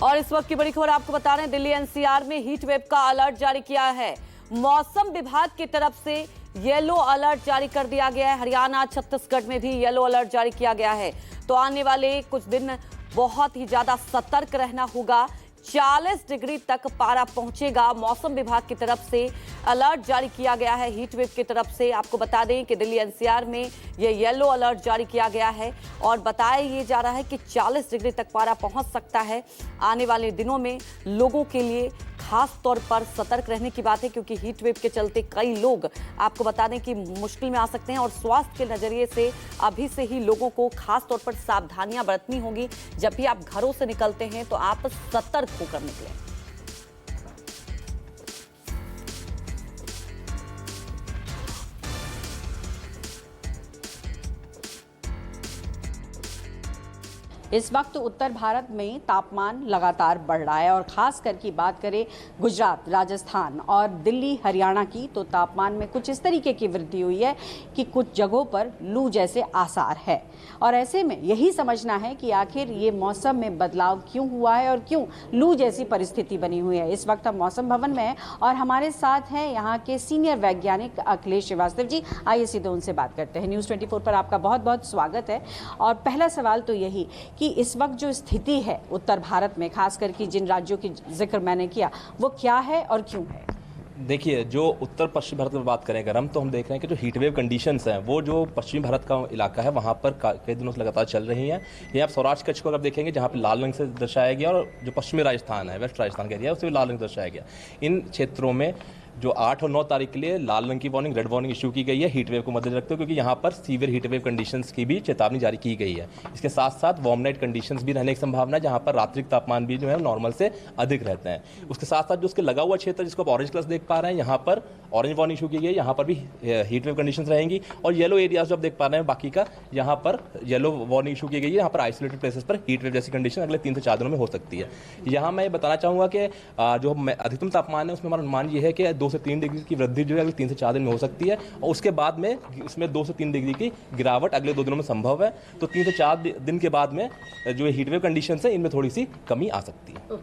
और इस वक्त की बड़ी खबर आपको बता रहे हैं, दिल्ली एनसीआर में हीट वेव का अलर्ट जारी किया है। मौसम विभाग की तरफ से येलो अलर्ट जारी कर दिया गया है। हरियाणा, छत्तीसगढ़ में भी येलो अलर्ट जारी किया गया है। तो आने वाले कुछ दिन बहुत ही ज्यादा सतर्क रहना होगा। 40 डिग्री तक पारा पहुंचेगा। मौसम विभाग की तरफ से अलर्ट जारी किया गया है। हीट वेव की तरफ से आपको बता दें कि दिल्ली एनसीआर में ये येलो अलर्ट जारी किया गया है और बताया ये जा रहा है कि 40 डिग्री तक पारा पहुंच सकता है। आने वाले दिनों में लोगों के लिए खास तौर पर सतर्क रहने की बात है, क्योंकि हीट वेव के चलते कई लोग आपको बता दें कि मुश्किल में आ सकते हैं और स्वास्थ्य के नजरिए से अभी से ही लोगों को खास तौर पर सावधानियां बरतनी होगी। जब भी आप घरों से निकलते हैं तो आप सतर्क होकर निकलें। इस वक्त उत्तर भारत में तापमान लगातार बढ़ रहा है और खास करके बात करें गुजरात, राजस्थान और दिल्ली, हरियाणा की, तो तापमान में कुछ इस तरीके की वृद्धि हुई है कि कुछ जगहों पर लू जैसे आसार है। और ऐसे में यही समझना है कि आखिर ये मौसम में बदलाव क्यों हुआ है और क्यों लू जैसी परिस्थिति बनी हुई है। इस वक्त हम मौसम भवन में हैं और हमारे साथ हैं यहाँ के सीनियर वैज्ञानिक अखिलेश श्रीवास्तव जी। आइए सीधे उनसे बात करते हैं। न्यूज़ 24 पर आपका बहुत बहुत स्वागत है। और पहला सवाल तो यही कि इस वक्त जो स्थिति है उत्तर भारत में, खास करके जिन राज्यों की जिक्र मैंने किया, वो क्या है और क्यों है? देखिए, जो उत्तर पश्चिम भारत में बात करें अगर हम, तो हम देख रहे हैं कि जो हीट वेव कंडीशंस हैं वो जो पश्चिमी भारत का इलाका है वहाँ पर कई दिनों से लगातार चल रही हैं। ये आप सौराष्ट्र कच्छ को अगर देखेंगे, जहाँ पे लाल रंग से दर्शाया गया, और जो पश्चिमी राजस्थान है, वेस्ट राजस्थान का एरिया है, उसे भी लाल रंग से दर्शाया गया। इन क्षेत्रों में जो 8 और 9 तारीख के लिए लाल रंग की वार्निंग, रेड वार्निंग इशू की गई है हीट वेव को मद्देनजर रखते हुए, क्योंकि यहाँ पर सीवियर हीट वेव कंडीशंस की भी चेतावनी जारी की गई है। इसके साथ साथ वार्म नाइट कंडीशंस भी रहने की संभावना है, जहाँ पर रात्रिक तापमान भी जो है नॉर्मल से अधिक रहते हैं। उसके साथ साथ जो उसके लगा हुआ क्षेत्र, जिसको आप ऑरेंज कलर देख पा रहे हैं, यहाँ पर ऑरेंज वार्निंग इशू की गई है, यहाँ पर भी हीट वेव कंडीशंस रहेंगी। और येलो एरियाज जो आप देख पा रहे हैं बाकी का, यहाँ पर येलो वार्निंग इशू की गई है। यहाँ पर आइसोलेटेड प्लेसेस पर हीट वेव जैसी कंडीशन अगले 3 से 4 दिनों में हो सकती है। यहाँ मैं बताना चाहूँगा कि जो अधिकतम तापमान है उसमें हमारा अनुमान ये है कि 2 से 3 डिग्री की वृद्धि जो है अगले 3 से 4 दिन में हो सकती है, और उसके बाद में इसमें 2 से 3 डिग्री की गिरावट अगले 2 दिनों में संभव है। तो 3 से 4 दिन के बाद में जो हीट वेव कंडीशंस है इनमें थोड़ी सी कमी आ सकती है।